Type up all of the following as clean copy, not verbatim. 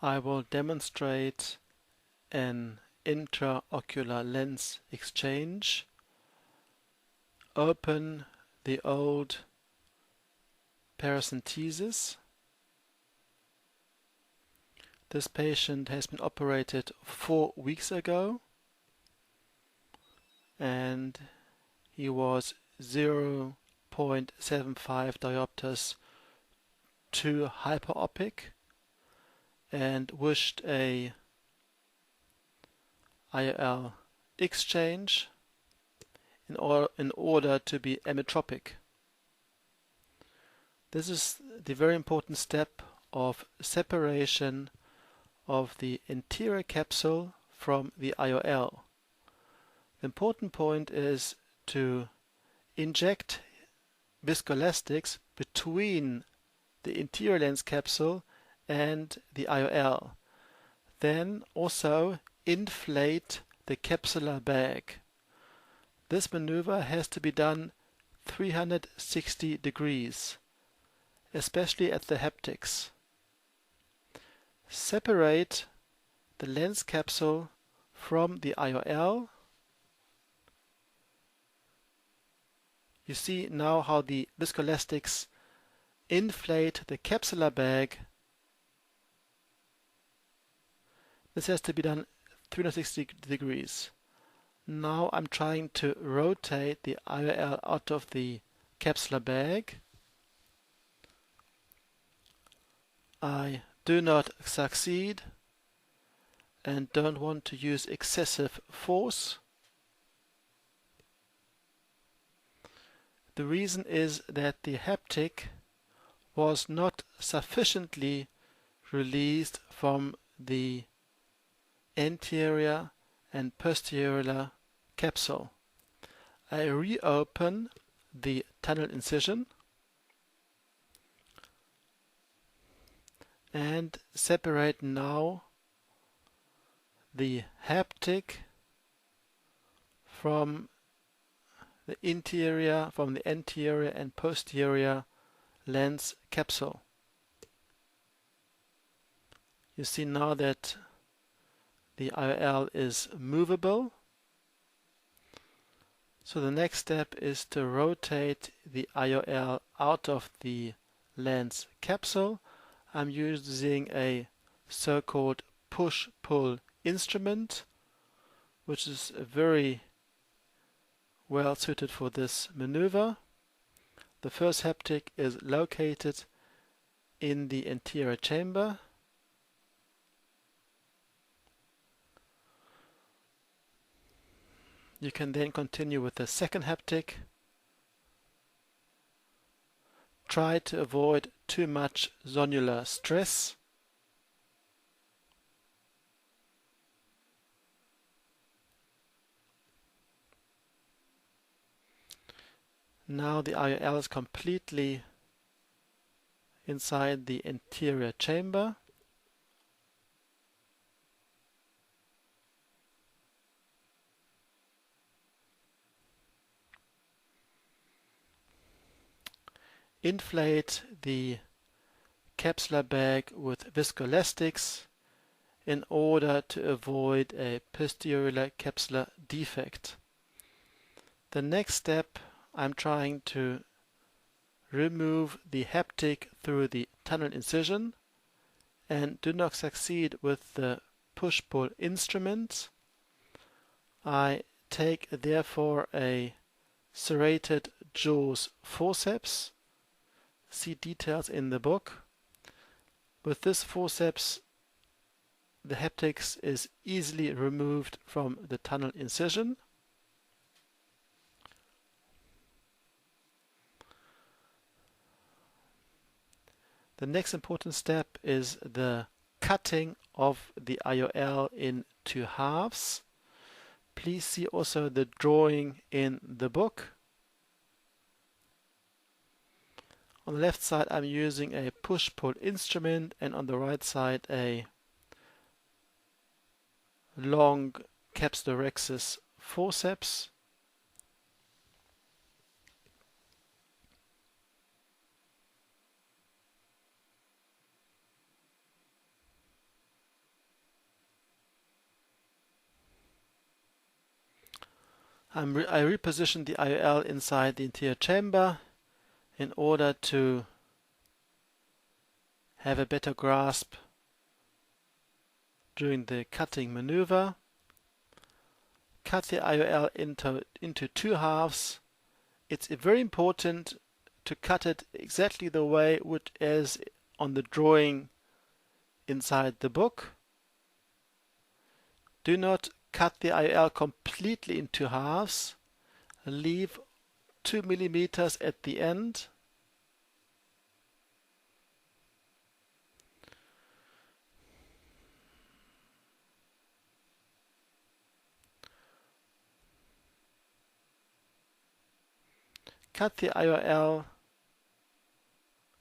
I will demonstrate an intraocular lens exchange. Open the old paracentesis. This patient has been operated 4 weeks ago and he was 0.75 diopters too hyperopic and wished a IOL exchange in order to be ametropic. This is the very important step of separation of the anterior capsule from the IOL. The important point is to inject viscoelastics between the anterior lens capsule and the IOL. Then also inflate the capsular bag. This maneuver has to be done 360 degrees, especially at the haptics. Separate the lens capsule from the IOL. You see now how the viscoelastics inflate the capsular bag. This has to be done 360 degrees. Now I'm trying to rotate the IOL out of the capsular bag. I do not succeed and don't want to use excessive force. The reason is that the haptic was not sufficiently released from the anterior and posterior capsule. I reopen the tunnel incision and separate now the haptic from the anterior and posterior lens capsule. You see now that the IOL is movable. So the next step is to rotate the IOL out of the lens capsule. I'm using a so-called push-pull instrument, which is very well suited for this maneuver. The first haptic is located in the anterior chamber. You can then continue with the second haptic. Try to avoid too much zonular stress. Now the IOL is completely inside the anterior chamber. Inflate the capsular bag with viscoelastics in order to avoid a posterior capsular defect. The next step, I'm trying to remove the haptic through the tunnel incision and do not succeed with the push-pull instrument. I take therefore a serrated jaws forceps. See details in the book. With this forceps, the haptics is easily removed from the tunnel incision. The next important step is the cutting of the IOL in 2 halves. Please see also the drawing in the book. On the left side I'm using a push-pull instrument and on the right side a long capsulorhexis forceps. I reposition the IOL inside the anterior chamber in order to have a better grasp during the cutting maneuver. Cut the IOL into two halves. It's very important to cut it exactly the way it is on the drawing inside the book. Do not cut the IOL completely into halves. Leave 2 millimeters at the end. Cut the IOL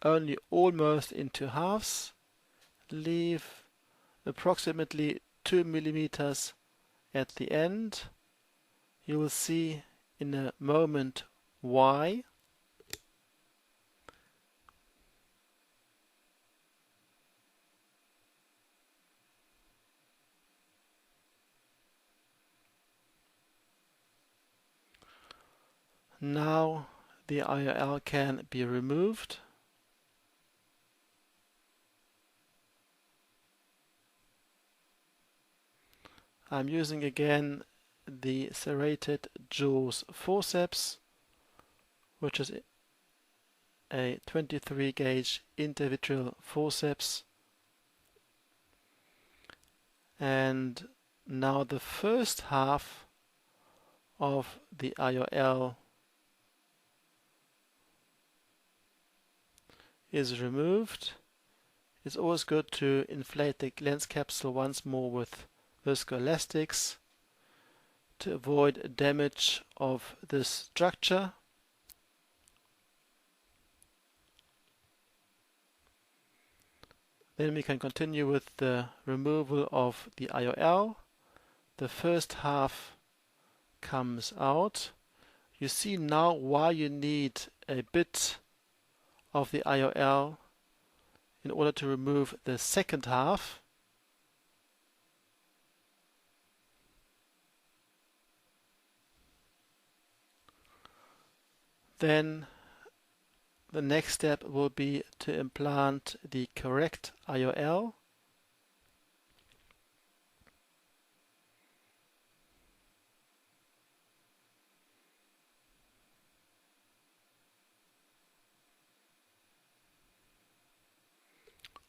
only almost into halves. Leave approximately 2 millimeters at the end. You will see in a moment why. Now the IOL can be removed. I'm using again the serrated jaws forceps, which is a 23 gauge intravitreal forceps. And now the first half of the IOL is removed. It's always good to inflate the lens capsule once more with viscoelastics to avoid damage of this structure. Then we can continue with the removal of the IOL. The first half comes out. You see now why you need a bit of the IOL in order to remove the second half. Then the next step will be to implant the correct IOL.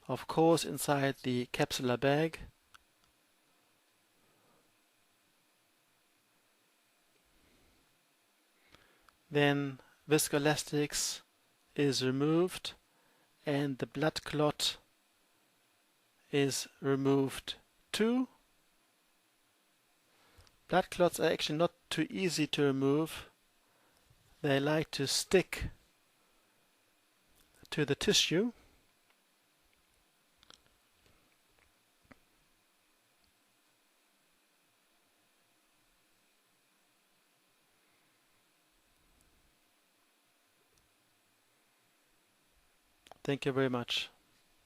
Of course, inside the capsular bag. Then viscoelastics is removed and the blood clot is removed too. Blood clots are actually not too easy to remove. They like to stick to the tissue. Thank you very much.